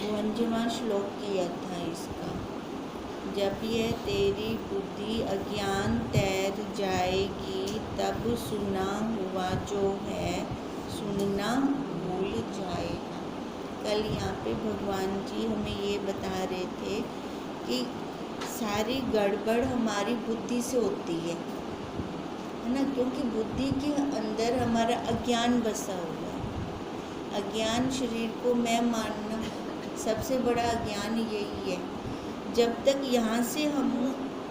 51वां श्लोक किया था इसका। जब यह तेरी बुद्धि अज्ञान तैर जाएगी तब सुना हुआ जो है सुनना भूल जाएगा। कल यहाँ पे भगवान जी हमें ये बता रहे थे कि सारी गड़बड़ हमारी बुद्धि से होती है ना, क्योंकि बुद्धि के अंदर हमारा अज्ञान बसा हुआ है। अज्ञान शरीर को मैं मानना, सबसे बड़ा अज्ञान यही है। जब तक यहाँ से हम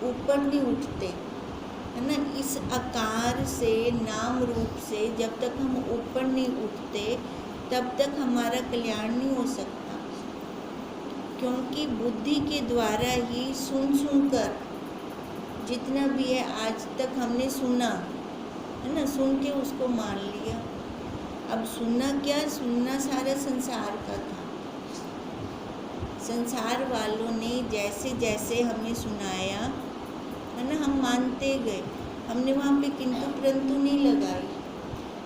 ऊपर नहीं उठते है ना, इस आकार से, नाम रूप से जब तक हम ऊपर नहीं उठते तब तक हमारा कल्याण नहीं हो सकता। क्योंकि बुद्धि के द्वारा ही सुन कर जितना भी है आज तक हमने सुना है ना, सुन के उसको मान लिया। अब सुनना क्या, सुनना सारा संसार का था। संसार वालों ने जैसे जैसे हमें सुनाया है ना, हम मानते गए। हमने वहाँ पे किंतु परंतु नहीं लगाई।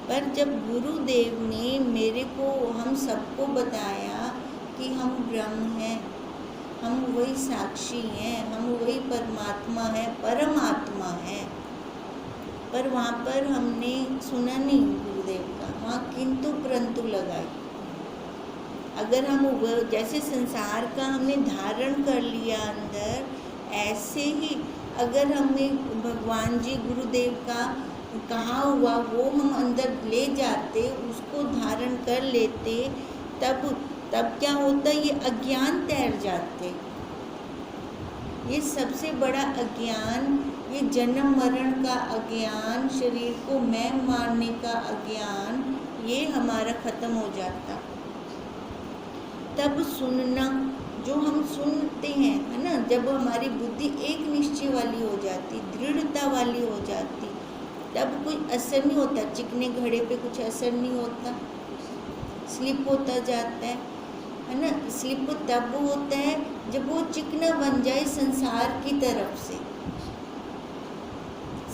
पर जब गुरुदेव ने मेरे को, हम सबको बताया कि हम ब्रह्म हैं, हम वही साक्षी हैं, हम वही परमात्मा है, परमात्मा है, पर वहाँ पर हमने सुना नहीं गुरुदेव का, वहाँ किंतु परंतु लगाई। अगर हम जैसे संसार का हमने धारण कर लिया अंदर, ऐसे ही अगर हमें भगवान जी गुरुदेव का कहा हुआ वो हम अंदर ले जाते, उसको धारण कर लेते, तब क्या होता, ये अज्ञान तैर जाते। ये सबसे बड़ा अज्ञान, ये जन्म मरण का अज्ञान, शरीर को मैं मानने का अज्ञान, ये हमारा खत्म हो जाता। तब सुनना, जो हम सुनते हैं है ना, जब हमारी बुद्धि एक निश्चय वाली हो जाती, दृढ़ता वाली हो जाती, तब कोई असर नहीं होता। चिकने घड़े पे कुछ असर नहीं होता, स्लिप होता जाता है ना। स्लिप तब होता है जब वो चिकना बन जाए संसार की तरफ से।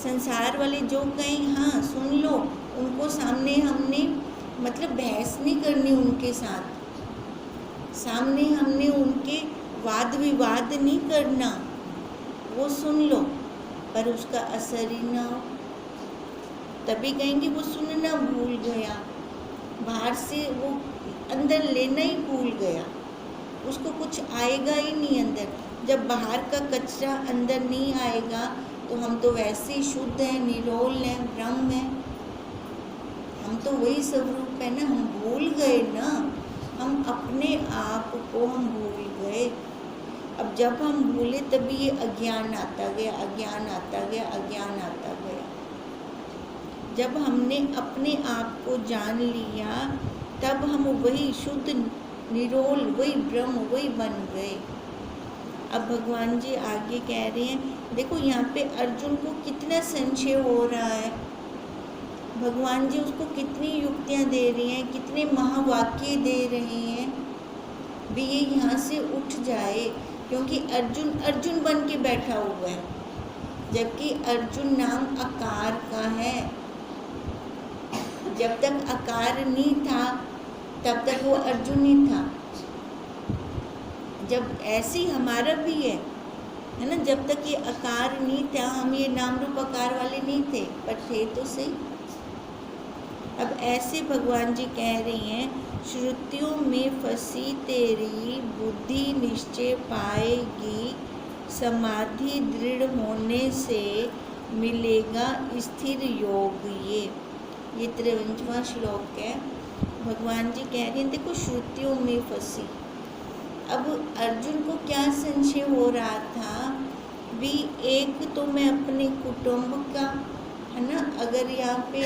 संसार वाले जो कहें हाँ सुन लो, उनको सामने हमने मतलब बहस नहीं करनी उनके साथ, सामने हमने उनके वाद विवाद नहीं करना, वो सुन लो पर उसका असर ही ना हो। तभी कहेंगे वो सुनना भूल गया, बाहर से वो अंदर लेना ही भूल गया, उसको कुछ आएगा ही नहीं अंदर। जब बाहर का कचरा अंदर नहीं आएगा तो हम तो वैसे ही शुद्ध हैं, निरोल हैं, ब्रह्म हैं, हम तो वही स्वरूप है ना। हम भूल गए ना, हम अपने आप को हम भूल गए। अब जब हम भूले तभी ये अज्ञान आता गया, अज्ञान आता गया, अज्ञान आता गया। जब हमने अपने आप को जान लिया तब हम वही शुद्ध निरोल, वही ब्रह्म, वही बन गए। अब भगवान जी आगे कह रहे हैं, देखो यहाँ पे अर्जुन को कितना संशय हो रहा है। भगवान जी उसको कितनी युक्तियाँ दे रही हैं, कितने महावाक्य दे रहे हैं भी ये यहाँ से उठ जाए, क्योंकि अर्जुन अर्जुन बन के बैठा हुआ है, जबकि अर्जुन नाम आकार का है। जब तक आकार नहीं था तब तक वो अर्जुन ही था। जब ऐसे हमारा भी है ना, जब तक ये आकार नहीं था, हम ये नाम रूप आकार वाले नहीं थे, पर थे तो सही। अब ऐसे भगवान जी कह रही हैं, श्रुतियों में फंसी तेरी बुद्धि निश्चय पाएगी, समाधि दृढ़ होने से मिलेगा स्थिर योग। ये 53वां श्लोक है। भगवान जी कह रहे हैं, देखो श्रुतियों में फंसी। अब अर्जुन को क्या संशय हो रहा था भी, एक तो मैं अपने कुटुंब का है ना, अगर यहाँ पे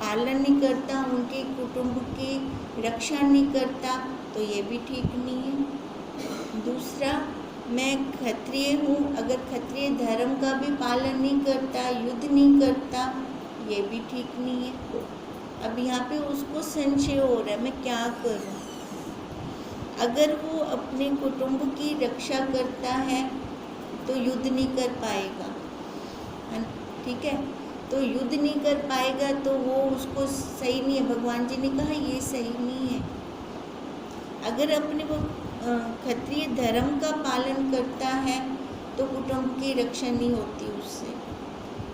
पालन नहीं करता, उनके कुटुंब की रक्षा नहीं करता तो ये भी ठीक नहीं है। दूसरा, मैं क्षत्रिय हूँ, अगर क्षत्रिय धर्म का भी पालन नहीं करता, युद्ध नहीं करता, ये भी ठीक नहीं है। अब यहाँ पे उसको संशय हो रहा है, मैं क्या करूँ। अगर वो अपने कुटुंब की रक्षा करता है तो युद्ध नहीं कर पाएगा, ठीक है, तो युद्ध नहीं कर पाएगा तो वो उसको सही नहीं है। भगवान जी ने कहा ये सही नहीं है। अगर अपने वो क्षत्रिय धर्म का पालन करता है तो कुटुंब की रक्षा नहीं होती उससे,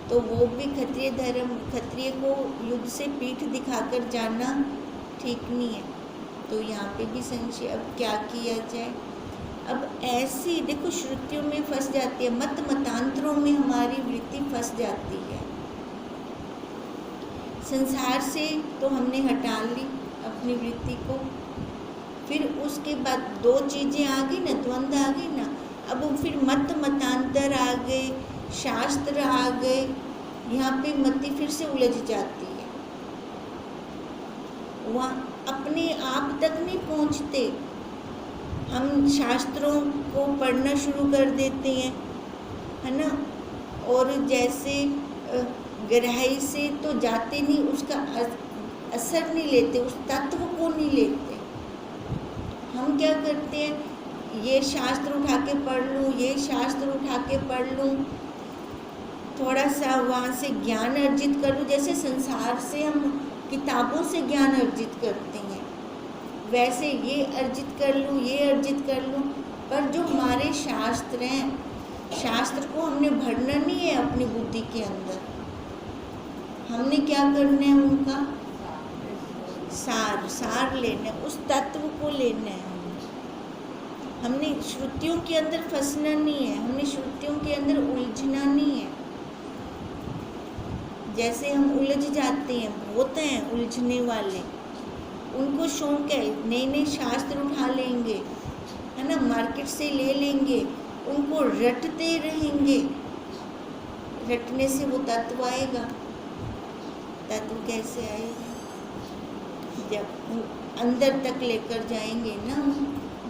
तो वो भी क्षत्रिय को युद्ध से पीठ दिखाकर जाना ठीक नहीं है। तो यहाँ पे भी संशय, अब क्या किया जाए। अब ऐसी देखो श्रुतियों में फंस जाती है, मतांतरों में हमारी वृत्ति फंस जाती है। संसार से तो हमने हटा ली अपनी वृत्ति को, फिर उसके बाद दो चीज़ें आ गई ना, द्वंद्व आ गई ना, अब फिर मतांतर आ गए, शास्त्र आ गए, यहाँ पे मति फिर से उलझ जाती है। वहाँ अपने आप तक नहीं पहुँचते, हम शास्त्रों को पढ़ना शुरू कर देते हैं, है ना, और जैसे गहराई से तो जाते नहीं, उसका असर नहीं लेते, उस तत्व को नहीं लेते। हम क्या करते हैं, ये शास्त्र उठा के पढ़ लूँ, ये शास्त्र उठा के पढ़ लूँ, थोड़ा सा वहाँ से ज्ञान अर्जित कर लूँ। जैसे संसार से हम किताबों से ज्ञान अर्जित करते हैं, वैसे ये अर्जित कर लूँ, ये अर्जित कर लूँ, पर जो हमारे शास्त्र हैं, शास्त्र को हमने भरना नहीं है अपनी बुद्धि के अंदर। हमने क्या करना है, उनका सार लेना है, उस तत्व को लेना है। हमने श्रुतियों के अंदर फंसना नहीं है, हमने श्रुतियों के अंदर उलझना नहीं है। जैसे हम उलझ जाते हैं, होते हैं उलझने वाले, उनको शौक है, नए नए शास्त्र उठा लेंगे, है ना, मार्केट से ले लेंगे, उनको रटते रहेंगे, रटने से वो तत्व आएगा। तत्व कैसे आएगा, जब अंदर तक लेकर जाएंगे ना,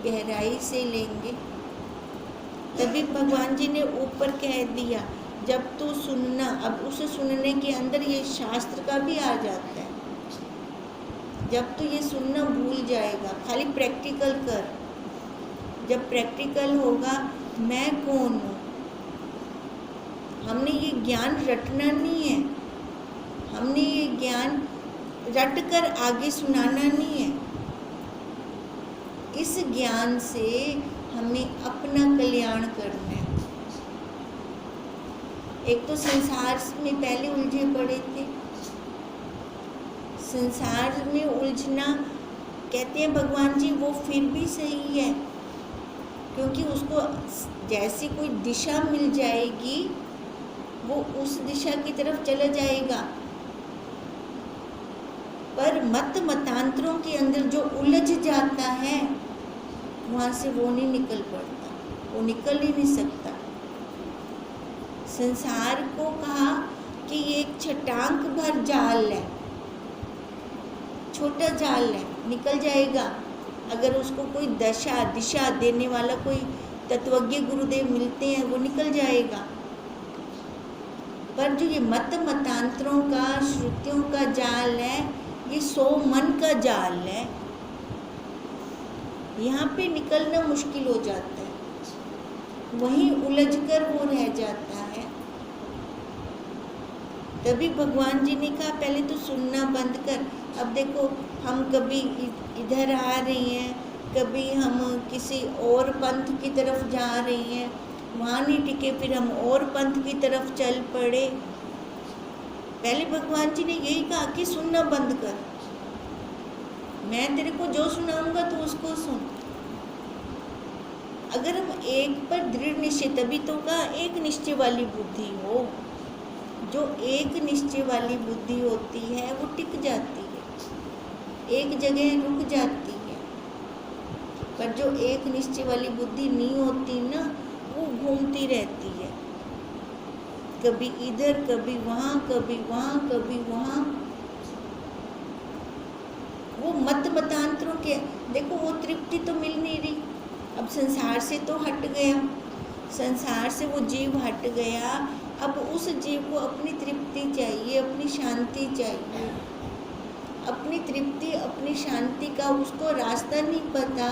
गहराई से लेंगे। तभी भगवान जी ने ऊपर कह दिया, जब तू सुनना, अब उस सुनने के अंदर ये शास्त्र का भी आ जाता है। जब तू ये सुनना भूल जाएगा, खाली प्रैक्टिकल कर। जब प्रैक्टिकल होगा, मैं कौन हूँ, हमने ये ज्ञान रटना नहीं है, हमने ये ज्ञान रट कर आगे सुनाना नहीं है। इस ज्ञान से हमें अपना कल्याण करना है। एक तो संसार में पहले उलझे पड़े थे, संसार में उलझना, कहते हैं भगवान जी, वो फिर भी सही है, क्योंकि उसको जैसी कोई दिशा मिल जाएगी, वो उस दिशा की तरफ चला जाएगा। पर मतांतरों के अंदर जो उलझ जाता है, वहाँ से वो नहीं निकल पड़ता, वो निकल ही नहीं सकता। संसार को कहा कि ये एक छटांक भर जाल है, छोटा जाल है, निकल जाएगा अगर उसको कोई दिशा देने वाला कोई तत्वज्ञ गुरुदेव मिलते हैं, वो निकल जाएगा। पर जो ये मतांतरों का, श्रुतियों का जाल है, ये 100 मन का जाल है, यहाँ पे निकलना मुश्किल हो जाता है, वहीं उलझकर वो रह जाता है। तभी भगवान जी ने कहा, पहले तो सुनना बंद कर। अब देखो, हम कभी इधर आ रहे हैं, कभी हम किसी और पंथ की तरफ जा रहे हैं, वहाँ नहीं टिके, फिर हम और पंथ की तरफ चल पड़े। पहले भगवान जी ने यही कहा कि सुनना बंद कर, मैं तेरे को जो सुनाऊंगा तो उसको सुन। अगर हम एक पर दृढ़ निश्चय, तभी तो कहा एक निश्चय वाली बुद्धि हो, जो एक निश्चय वाली बुद्धि होती है वो टिक जाती है, एक जगह रुक जाती है। पर जो एक निश्चय वाली बुद्धि नहीं होती ना, वो घूमती रहती है, कभी इधर, कभी वहाँ, कभी वहाँ, कभी वहाँ। वो मतांतरों के, देखो वो तृप्ति तो मिल नहीं रही। अब संसार से तो हट गया, संसार से वो जीव हट गया, अब उस जीव को अपनी तृप्ति चाहिए, अपनी शांति चाहिए। अपनी तृप्ति, अपनी शांति का उसको रास्ता नहीं पता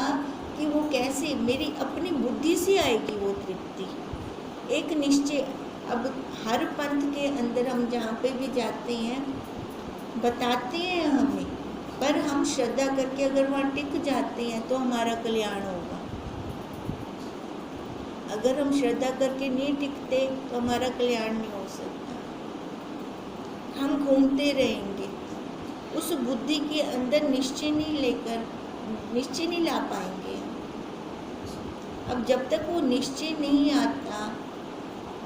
कि वो कैसे, मेरी अपनी बुद्धि से आएगी वो तृप्ति। एक निश्चय, अब हर पंथ के अंदर हम जहाँ पे भी जाते हैं बताते हैं हमें, पर हम श्रद्धा करके अगर वहाँ टिक जाते हैं तो हमारा कल्याण होगा। अगर हम श्रद्धा करके नहीं टिकते तो हमारा कल्याण नहीं हो सकता। हम घूमते रहेंगे, उस बुद्धि के अंदर निश्चय नहीं ला पाएंगे। अब जब तक वो निश्चय नहीं आता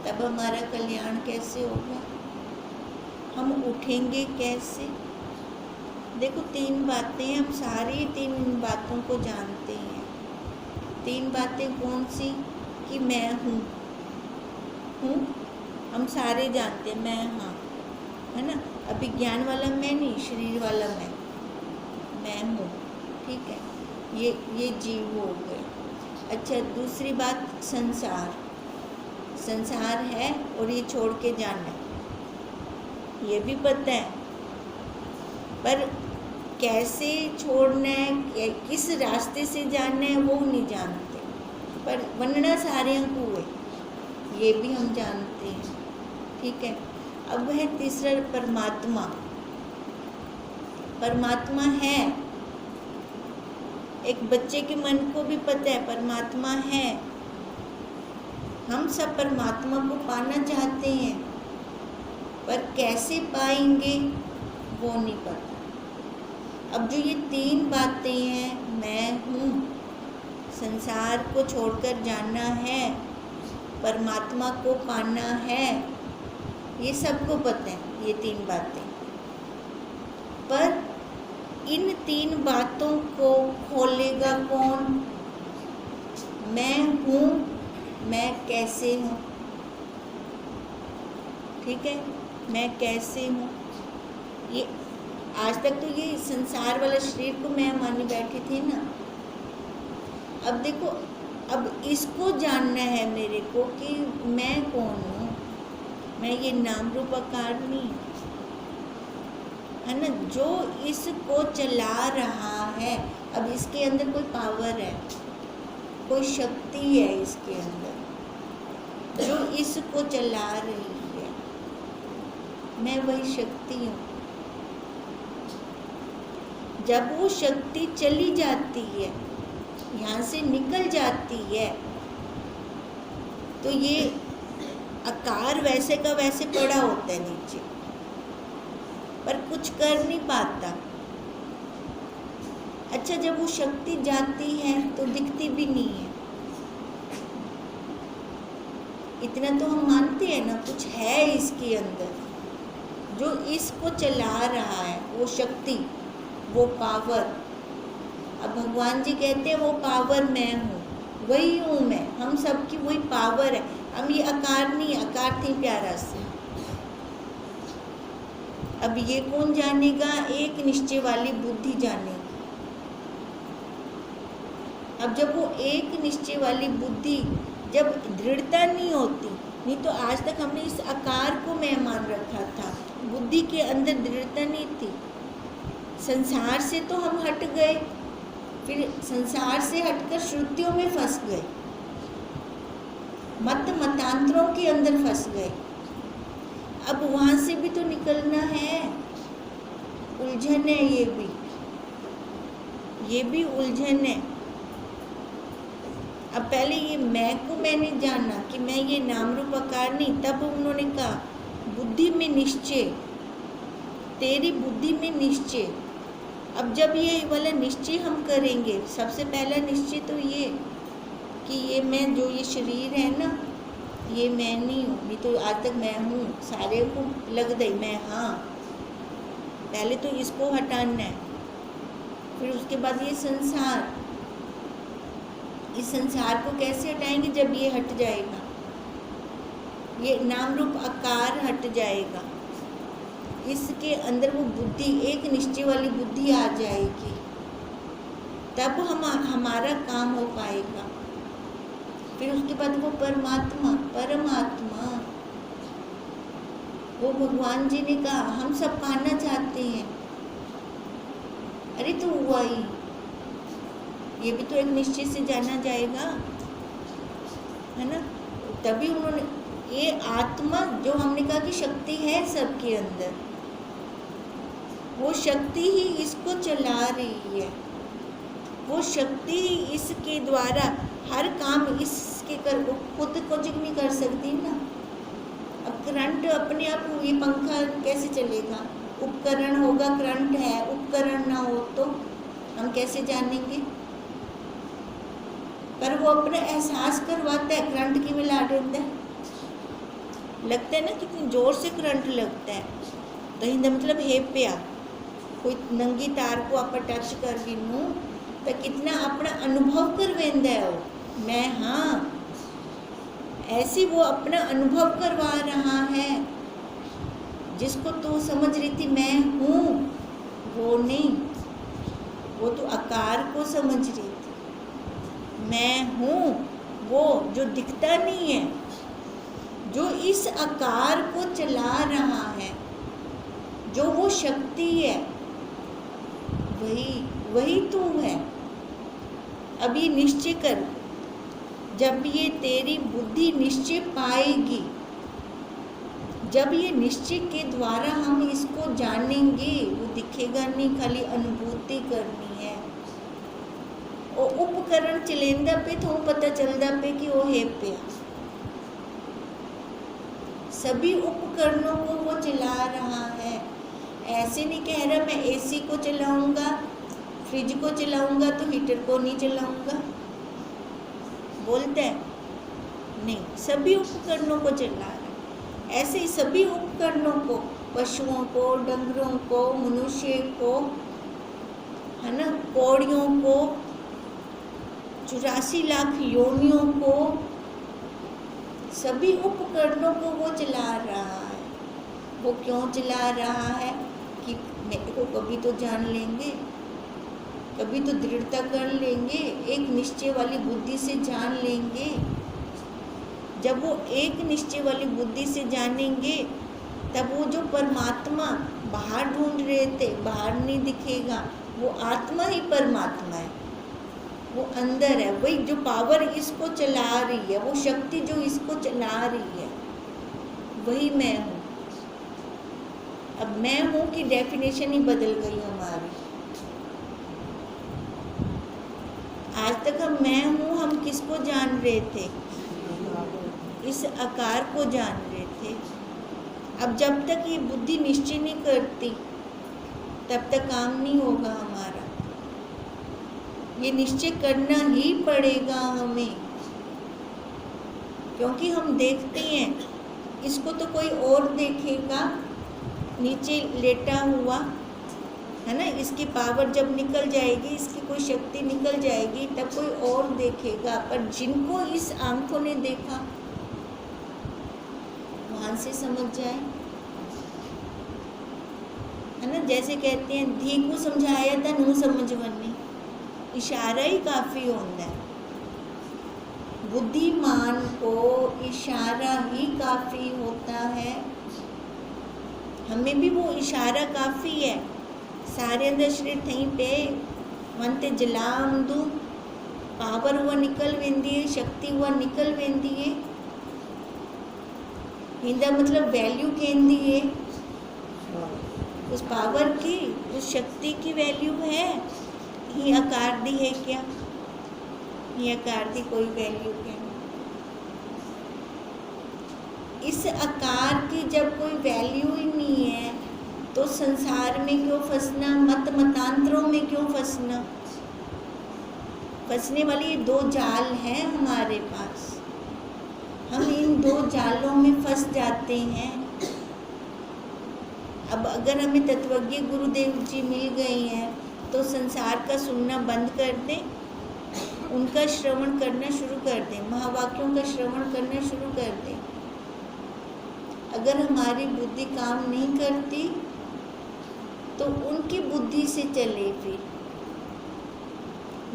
तब हमारा कल्याण कैसे होगा? हम उठेंगे कैसे? देखो 3 बातें, हम सारी 3 बातों को जानते हैं। 3 बातें कौन सी? कि मैं हूँ, हम सारे जानते हैं मैं, हाँ, है ना। अभी ज्ञान वाला मैं नहीं, शरीर वाला मैं हूँ, ठीक है। ये जीव हो गए। अच्छा, दूसरी बात संसार है और ये छोड़ के जाना है, ये भी पता है, पर कैसे छोड़ना है, किस रास्ते से जाना है वो नहीं जानते। पर वनना सारे हुए ये भी हम जानते हैं, ठीक है। अब है तीसरा परमात्मा है। एक बच्चे के मन को भी पता है परमात्मा है। हम सब परमात्मा को पाना चाहते हैं, पर कैसे पाएंगे वो नहीं पता। अब जो ये 3 बातें हैं, मैं हूँ, संसार को छोड़कर जाना है, परमात्मा को पाना है, ये सबको पता है ये 3 बातें। पर इन 3 बातों को खोलेगा कौन? मैं हूँ, मैं कैसे हूँ, ठीक है। मैं कैसे हूँ, ये आज तक तो ये संसार वाला शरीर को मैं मानी बैठी थी ना। अब देखो, अब इसको जानना है मेरे को कि मैं कौन हूँ। मैं ये नाम रूप आकार नहीं, है ना, जो इसको चला रहा है। अब इसके अंदर कोई पावर है, कोई शक्ति है इसके अंदर जो इसको चला रही है। मैं वही शक्ति हूँ। जब वो शक्ति चली जाती है, यहाँ से निकल जाती है, तो ये आकार वैसे का वैसे पड़ा होता है नीचे, पर कुछ कर नहीं पाता। अच्छा, जब वो शक्ति जाती है तो दिखती भी नहीं है। इतना तो हम मानते हैं ना, कुछ है इसके अंदर जो इसको चला रहा है, वो शक्ति, वो पावर। अब भगवान जी कहते हैं वो पावर मैं हूँ, वही हूँ मैं। हम सबकी वही पावर है। हम ये आकार नहीं, आकार थी प्यारा से। अब ये कौन जानेगा? एक निश्चय वाली बुद्धि जानेगी। अब जब वो एक निश्चय वाली बुद्धि, जब दृढ़ता नहीं होती, नहीं तो आज तक हमने इस आकार को मैं मान रखा था, बुद्धि के अंदर दृढ़ता नहीं थी। संसार से तो हम हट गए, फिर संसार से हटकर श्रुतियों में फंस गए, मतांतरों के अंदर फंस गए। अब वहाँ से भी तो निकलना है। उलझन है, ये भी उलझन है। अब पहले ये मैं को मैंने जाना कि मैं ये नाम रूप आकार नहीं, तब उन्होंने कहा बुद्धि में निश्चय, तेरी बुद्धि में निश्चय। अब जब ये वाला निश्चय हम करेंगे, सबसे पहला निश्चय तो ये कि ये मैं, जो ये शरीर है ना, ये मैं नहीं हूँ। नहीं तो आज तक मैं हूँ, सारे को लग गई मैं, हाँ। पहले तो इसको हटाना है, फिर उसके बाद ये संसार। इस संसार को कैसे हटाएंगे? जब ये हट जाएगा, ये नाम रूप आकार हट जाएगा, इसके अंदर वो बुद्धि, एक निश्चय वाली बुद्धि आ जाएगी, तब हमारा काम हो पाएगा। फिर उसके बाद वो परमात्मा, वो भगवान जी ने कहा हम सब पाना चाहते हैं। अरे तो हुआ ही, ये भी तो एक निश्चय से जाना जाएगा, है ना। तभी उन्होंने ये आत्मा, जो हमने कहा कि शक्ति है सबके अंदर, वो शक्ति ही इसको चला रही है, वो शक्ति ही इसके द्वारा हर काम इसके कर, खुद कुछ नहीं कर सकती ना। अब करंट अपने आप, ये पंखा कैसे चलेगा? उपकरण होगा, करंट है, उपकरण ना हो तो हम कैसे जानेंगे? पर वो अपना एहसास करवाता है, करंट की मिला देता है, लगता है ना कितनी जोर से करंट लगता है। तो हिंदा मतलब हे पिया, कोई नंगी तार को आप टच कर गिनू तो कितना अपना अनुभव कर वेंदा है वो, मैं हाँ, ऐसी वो अपना अनुभव करवा रहा है। जिसको तो समझ रही थी मैं हूँ, वो नहीं, वो तो आकार को समझ रही थी। मैं हूँ वो जो दिखता नहीं है, जो इस आकार को चला रहा है, जो वो शक्ति है, वही तू है। अब ये निश्चय कर, जब ये तेरी बुद्धि निश्चय पाएगी, जब ये निश्चय के द्वारा हम इसको जानेंगे, वो दिखेगा नहीं, खाली अनुभूति करनी है। और उपकरण चलेंदा पे तो पता चलता पे कि वो है पिया। सभी उपकरणों को वो चला रहा है। ऐसे नहीं कह रहा मैं एसी को चलाऊंगा, फ्रिज को चलाऊंगा तो हीटर को नहीं चलाऊंगा, बोलते हैं नहीं, सभी उपकरणों को चला रहा है। ऐसे ही सभी उपकरणों को, पशुओं को, डंगरों को, मनुष्य को, है ना, कौड़ियों को, 84 लाख योनियों को, सभी उपकरणों को वो चला रहा है। वो क्यों चला रहा है कि मेरे को कभी तो जान लेंगे, कभी तो दृढ़ता कर लेंगे, एक निश्चय वाली बुद्धि से जान लेंगे। जब वो एक निश्चय वाली बुद्धि से जानेंगे, तब वो जो परमात्मा बाहर ढूंढ रहे थे, बाहर नहीं दिखेगा, वो आत्मा ही परमात्मा है, वो अंदर है। वही जो पावर इसको चला रही है, वो शक्ति जो इसको चला रही है, वही मैं हूँ। अब मैं हूँ की डेफिनेशन ही बदल गई हमारी। आज तक हम मैं हूँ, हम किसको जान रहे थे? इस आकार को जान रहे थे। अब जब तक ये बुद्धि निश्चय नहीं करती, तब तक काम नहीं होगा हमारा। ये निश्चय करना ही पड़ेगा हमें, क्योंकि हम देखते हैं इसको तो कोई और देखेगा, नीचे लेटा हुआ है ना, इसकी पावर जब निकल जाएगी, इसकी कोई शक्ति निकल जाएगी, तब कोई और देखेगा। पर जिनको इस आंखों ने देखा, वहाँ से समझ जाए, है ना। जैसे कहते हैं धी को समझाया था नू समझ वरनी, इशारा ही काफ़ी होता है। बुद्धिमान को इशारा ही काफ़ी होता है। हमें भी वो इशारा काफ़ी है। सारे दशरथ थी पे वनते जलाम दू, पावर हुआ निकल वेंदी है, शक्ति हुआ निकल वेंदी है। हिंदा मतलब वैल्यू कहती है उस पावर की, उस शक्ति की वैल्यू है। ही आकार दी है क्या? ही आकार दी कोई वैल्यू क्या? इस आकार की जब कोई वैल्यू ही नहीं है, तो संसार में क्यों फंसना, मत मतांतरों में क्यों फंसना? फंसने वाली ये दो जाल हैं हमारे पास, हम इन दो जालों में फंस जाते हैं। अब अगर हमें तत्वज्ञ गुरुदेव जी मिल गए हैं, तो संसार का सुनना बंद कर दें, उनका श्रवण करना शुरू कर दें, महावाक्यों का श्रवण करना शुरू कर दें। अगर हमारी बुद्धि काम नहीं करती, तो उनकी बुद्धि से चले। फिर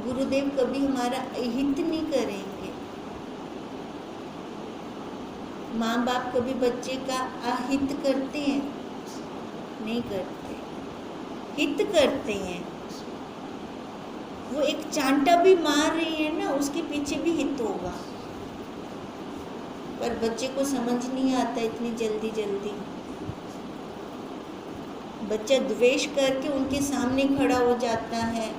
गुरुदेव कभी हमारा अहित नहीं करेंगे। माँ बाप कभी बच्चे का अहित करते हैं? नहीं करते, हित करते हैं। वो एक चांटा भी मार रही है ना, उसके पीछे भी हित होगा। पर बच्चे को समझ नहीं आता इतनी जल्दी जल्दी। बच्चा द्वेष करके उनके सामने खड़ा हो जाता है।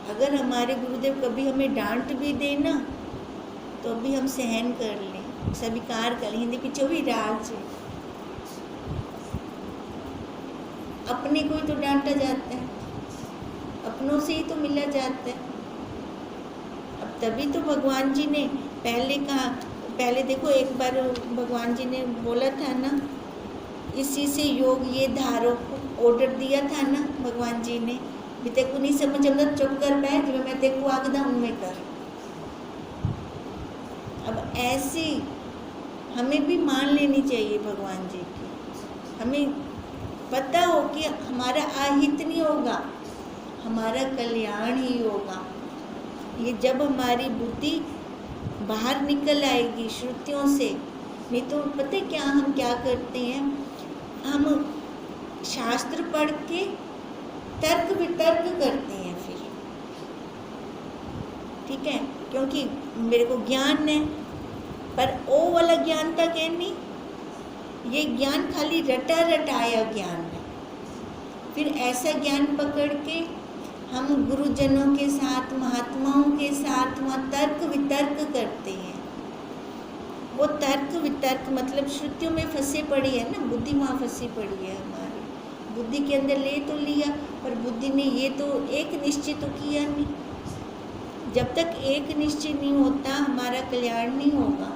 अगर हमारे गुरुदेव कभी हमें डांट भी दे ना, तो भी हम सहन कर लें, स्वीकार कर लें। हिंदी पीछे भी राज है, अपने को ही तो डांटा जाता है, अपनों से ही तो मिला जाता है। अब तभी तो भगवान जी ने पहले कहा, पहले देखो एक बार भगवान जी ने बोला था ना, इसी से योग ये धारो, ऑर्डर दिया था ना भगवान जी ने, भी तेको नहीं समझ आता चुप कर बैठ, जो मैं तेको आगदा उनमें कर। अब ऐसे हमें भी मान लेनी चाहिए भगवान जी की। हमें पता हो कि हमारा अहित नहीं होगा, हमारा कल्याण ही होगा। ये जब हमारी बुद्धि बाहर निकल आएगी श्रुतियों से। नहीं तो पता है क्या हम क्या करते हैं, हम शास्त्र पढ़ के तर्क वितर्क करते हैं फिर, ठीक है, क्योंकि मेरे को ज्ञान है, पर वो वाला ज्ञान तक है नहीं, ये ज्ञान खाली रटा रटाया ज्ञान है। फिर ऐसा ज्ञान पकड़ के हम गुरुजनों के साथ, महात्माओं के साथ वहाँ तर्क वितर्क करते हैं। वो तर्क वितर्क मतलब श्रुतियों में फंसे पड़ी है ना, बुद्धि वहाँ फंसी पड़ी है हमारी। बुद्धि के अंदर ले तो लिया, पर बुद्धि ने ये तो एक निश्चय तो किया नहीं। जब तक एक निश्चय नहीं होता हमारा कल्याण नहीं होगा।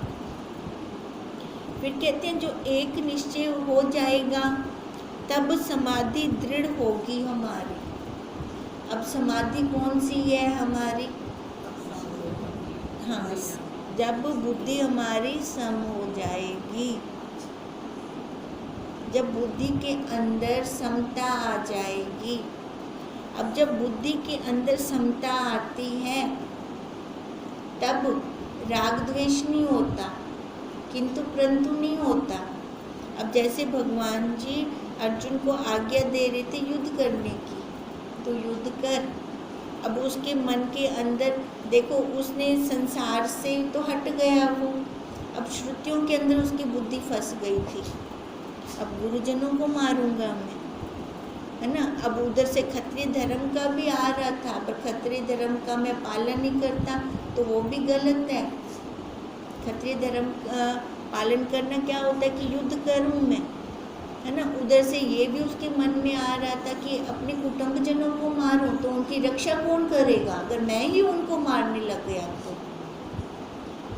फिर कहते हैं जो एक निश्चय हो जाएगा तब समाधि दृढ़ होगी हमारी। अब समाधि कौन सी है हमारी? हाँ, जब बुद्धि हमारी सम हो जाएगी, जब बुद्धि के अंदर समता आ जाएगी। अब जब बुद्धि के अंदर समता आती है तब राग द्वेष नहीं होता, किंतु परंतु नहीं होता। अब जैसे भगवान जी अर्जुन को आज्ञा दे रहे थे युद्ध करने की, तो युद्ध कर। अब उसके मन के अंदर देखो, उसने संसार से तो हट गया वो, अब श्रुतियों के अंदर उसकी बुद्धि फंस गई थी। अब गुरुजनों को मारूंगा मैं, है ना। अब उधर से क्षत्रिय धर्म का भी आ रहा था, पर क्षत्रिय धर्म का मैं पालन नहीं करता तो वो भी गलत है। क्षत्रिय धर्म पालन करना क्या होता है कि युद्ध करूं मैं, है ना। उधर से ये भी उसके मन में आ रहा था कि अपने कुटुंबजनों को मारूं तो उनकी रक्षा कौन करेगा, अगर मैं ही उनको मारने लग गया तो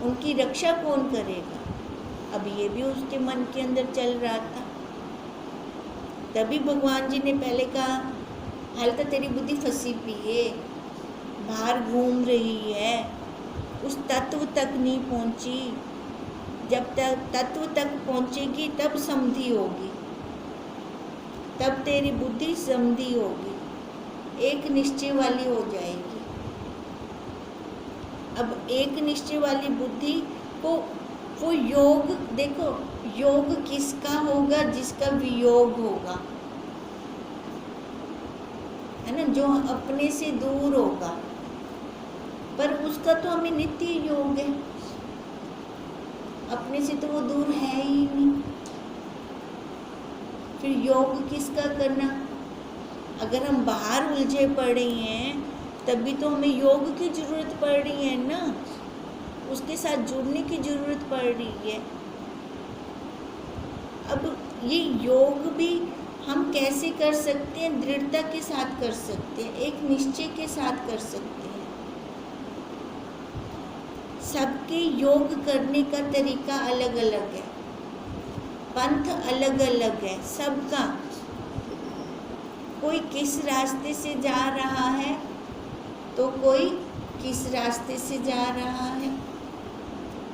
उनकी रक्षा कौन करेगा। अब ये भी उसके मन के अंदर चल रहा था। तभी भगवान जी ने पहले कहा, हाल तो तेरी बुद्धि फंसी पी है, बाहर घूम रही है, उस तत्व तक नहीं पहुंची। जब तक तत्व तक पहुंचेगी तब समधि होगी, तब तेरी बुद्धि समधि होगी, एक निश्चय वाली हो जाएगी। अब एक निश्चय वाली बुद्धि को वो योग, देखो योग किसका होगा, जिसका वियोग होगा, है ना, जो अपने से दूर होगा। पर उसका तो हमें नित्य योग है, अपने से तो वो दूर है ही नहीं। फिर योग किसका करना? अगर हम बाहर उलझे पड़े हैं तभी तो हमें योग की जरूरत पड़ रही है ना, उसके साथ जुड़ने की जरूरत पड़ रही है। अब ये योग भी हम कैसे कर सकते हैं? दृढ़ता के साथ कर सकते हैं, एक निश्चय के साथ कर सकते हैं। सबके योग करने का तरीका अलग अलग है, पंथ अलग अलग है सबका। कोई किस रास्ते से जा रहा है तो कोई किस रास्ते से जा रहा है,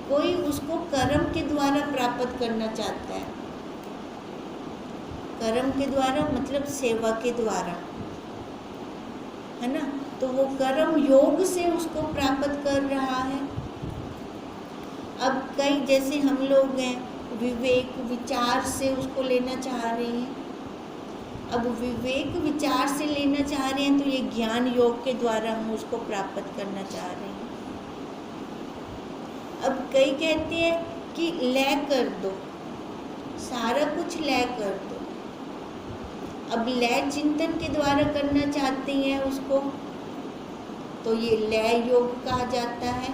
कोई उसको कर्म के द्वारा प्राप्त करना चाहता है। कर्म के द्वारा मतलब सेवा के द्वारा, है ना, तो वो कर्म योग से उसको प्राप्त कर रहा है। अब कई जैसे हम लोग हैं विवेक विचार से उसको लेना चाह रहे हैं। अब विवेक विचार से लेना चाह रहे हैं तो ये ज्ञान योग के द्वारा हम उसको प्राप्त करना चाह रहे हैं। अब कई कहते हैं कि लय कर दो, सारा कुछ लय कर दो। अब लय चिंतन के द्वारा करना चाहते हैं उसको, तो ये लय योग कहा जाता है।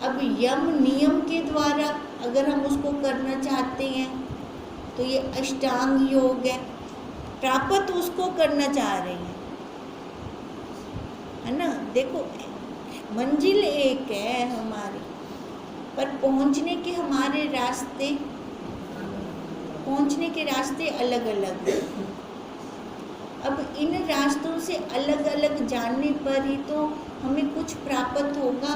अब यम नियम के द्वारा अगर हम उसको करना चाहते हैं तो ये अष्टांग योग है। प्राप्त उसको करना चाह रहे हैं, है ना। देखो मंजिल एक है हमारी, पर पहुंचने के रास्ते अलग अलग हैं। अब इन रास्तों से अलग अलग जानने पर ही तो हमें कुछ प्राप्त होगा।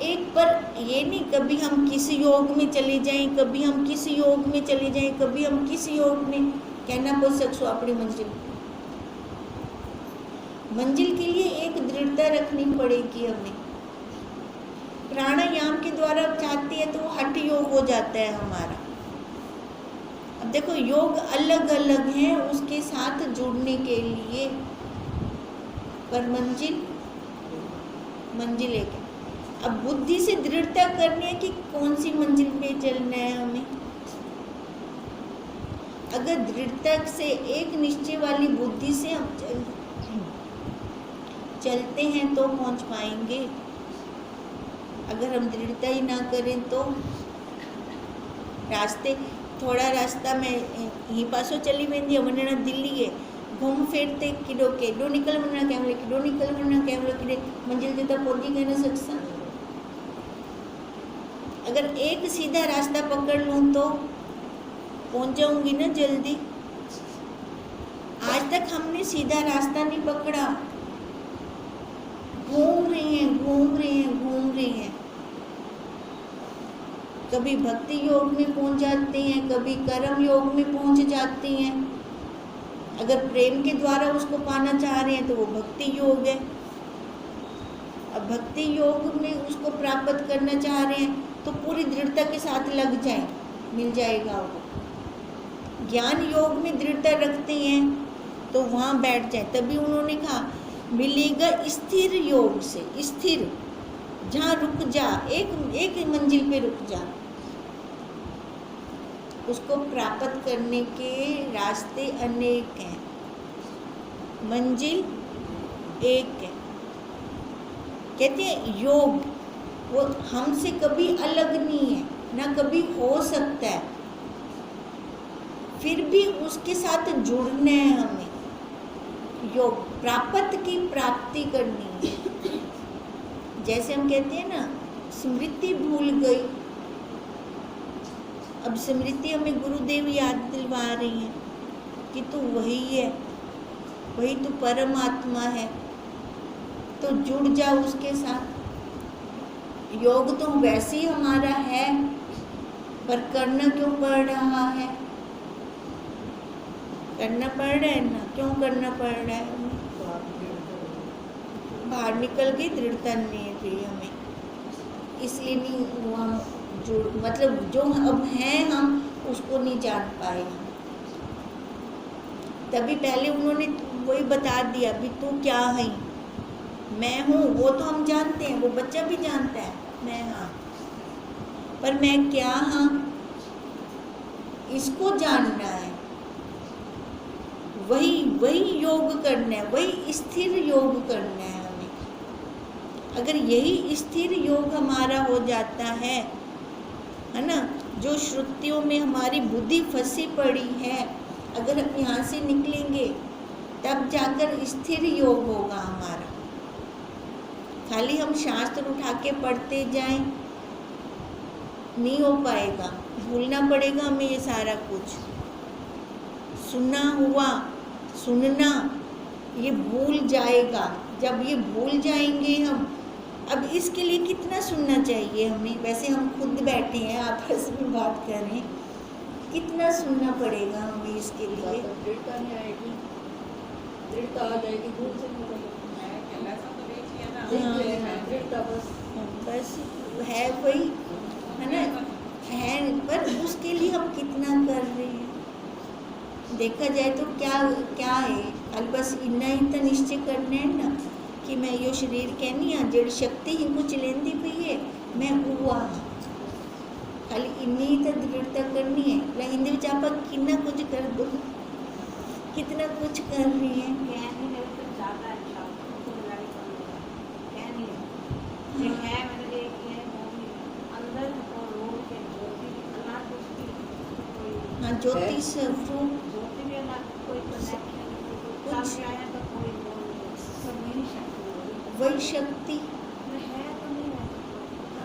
एक पर ये नहीं कभी हम किस योग में चले जाएं, कभी हम किस योग में चले जाएं, कभी हम किस योग में, कहना पड़ सकसो अपनी मंजिल के लिए एक दृढ़ता रखनी पड़ेगी हमें। प्राणायाम के द्वारा चाहते हैं तो हठ योग हो जाता है हमारा। अब देखो योग अलग अलग हैं उसके साथ जुड़ने के लिए, पर मंजिल एक है। अब बुद्धि से दृढ़ता करनी है कि कौन सी मंजिल पे चलना है हमें। अगर दृढ़ता से एक निश्चय वाली बुद्धि से हम चलते हैं तो पहुंच पाएंगे। अगर हम दृढ़ता ही ना करें तो थोड़ा रास्ता में ही पासो चली वेंदी वञण दिल्ली है, घूम फिरते केॾो निकल वञण कंहिं महिल मंजिल ते त पहुची गए न सकसा। अगर एक सीधा रास्ता पकड़ लूं तो पहुंच जाऊंगी ना जल्दी। आज तक हमने सीधा रास्ता नहीं पकड़ा, घूम रहे हैं। कभी भक्ति योग में पहुंच जाते हैं, कभी कर्म योग में पहुंच जाते हैं। अगर प्रेम के द्वारा उसको पाना चाह रहे हैं तो वो भक्ति योग है। अब भक्ति योग में उसको प्राप्त करना चाह रहे हैं तो पूरी दृढ़ता के साथ लग जाए, मिल जाएगा वो। ज्ञान योग में दृढ़ता रखते हैं तो वहाँ बैठ जाए। तभी उन्होंने कहा मिलेगा स्थिर योग से, स्थिर जहाँ रुक जा, एक मंजिल पे रुक जा। उसको प्राप्त करने के रास्ते अनेक हैं, मंजिल एक है। कहते हैं योग वो हमसे कभी अलग नहीं है, ना कभी हो सकता है, फिर भी उसके साथ जुड़ना है हमें। योग प्राप्त की प्राप्ति करनी है। जैसे हम कहते हैं ना स्मृति भूल गई, अब स्मृति हमें गुरुदेव याद दिलवा रही है कि तू वही है, वही तू परमात्मा है, तो जुड़ जा उसके साथ। योग तो वैसे ही हमारा है, पर करना क्यों पड़ रहा है? करना पड़ रहा है ना, क्यों करना पड़ रहा है? बाहर निकल गई, दृढ़ता नहीं रही हमें, इसलिए नहीं हुआ। मतलब जो अब हैं हम उसको नहीं जान पाए हम। तभी पहले उन्होंने वही बता दिया भी तू क्या है, मैं हूँ, वो तो हम जानते हैं, वो बच्चा भी जानता है मैं हाँ, पर मैं क्या हाँ इसको जानना है। वही योग करना है, वही स्थिर योग करना है हमें। अगर यही स्थिर योग हमारा हो जाता है ना, जो श्रुतियों में हमारी बुद्धि फंसी पड़ी है, अगर हम यहाँ से निकलेंगे तब जाकर स्थिर योग होगा हमारा। खाली हम शास्त्र उठा के पढ़ते जाएं नहीं हो पाएगा, भूलना पड़ेगा हमें ये सारा कुछ। सुना हुआ सुनना ये भूल जाएगा। जब ये भूल जाएंगे हम, अब इसके लिए कितना सुनना चाहिए हमें? वैसे हम खुद बैठे हैं आपस में बात कर रहे हैं, कितना सुनना पड़ेगा हमें इसके लिए? दृढ़ता नहीं आएगी, दृढ़ता आ जाएगी, भूल से दृढ़ता बस है वही है ना, है, पर उसके लिए हम कितना कर रहे हैं? देखा जाए तो क्या है, खाली बस इतना ही तो निश्चय करना है ना कि मैं यो शरीर कहनी हाँ, जड़ शक्ति ही कुछ लेंदी पई है, मैं हुआ खाली इन्नी ही तो दृढ़ता करनी है भला हिंदी में आप कितना कुछ कर दो कितना कुछ कर रही है कह नहीं रहे तो ज़्यादा है शब्द तो लड़ाई कम होगा कह नहीं रहे एक है मैंने देखी है मूवी अंदर और रोड के ज्योति अल्लाह को उसकी कोई हाँ ज्योतिष फ्रूट ज्योति भी अल्लाह कोई कनेक्शन कुछ- सामने आया तो कोई वो नहीं सब मेरी शक्ति होगी वही शक्ति है तो नहीं है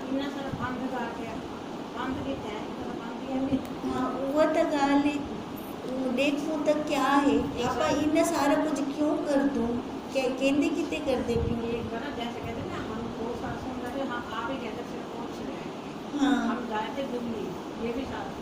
इतना सारा बंद कर के बंद के तहत सारा बंद किया भी हाँ वो तो गाल है देखो तो क्या है आप इतना सारा कुछ क्यों कर दो क्या कहते कितने कर दे पियो ये बना जैसे कहते हैं ना हम दो साल सुन रहे थे हम आप ही कहते सिर्फ पहुंच रहे हैं हाँ हम जाए थे दिल्ली ये भी साथ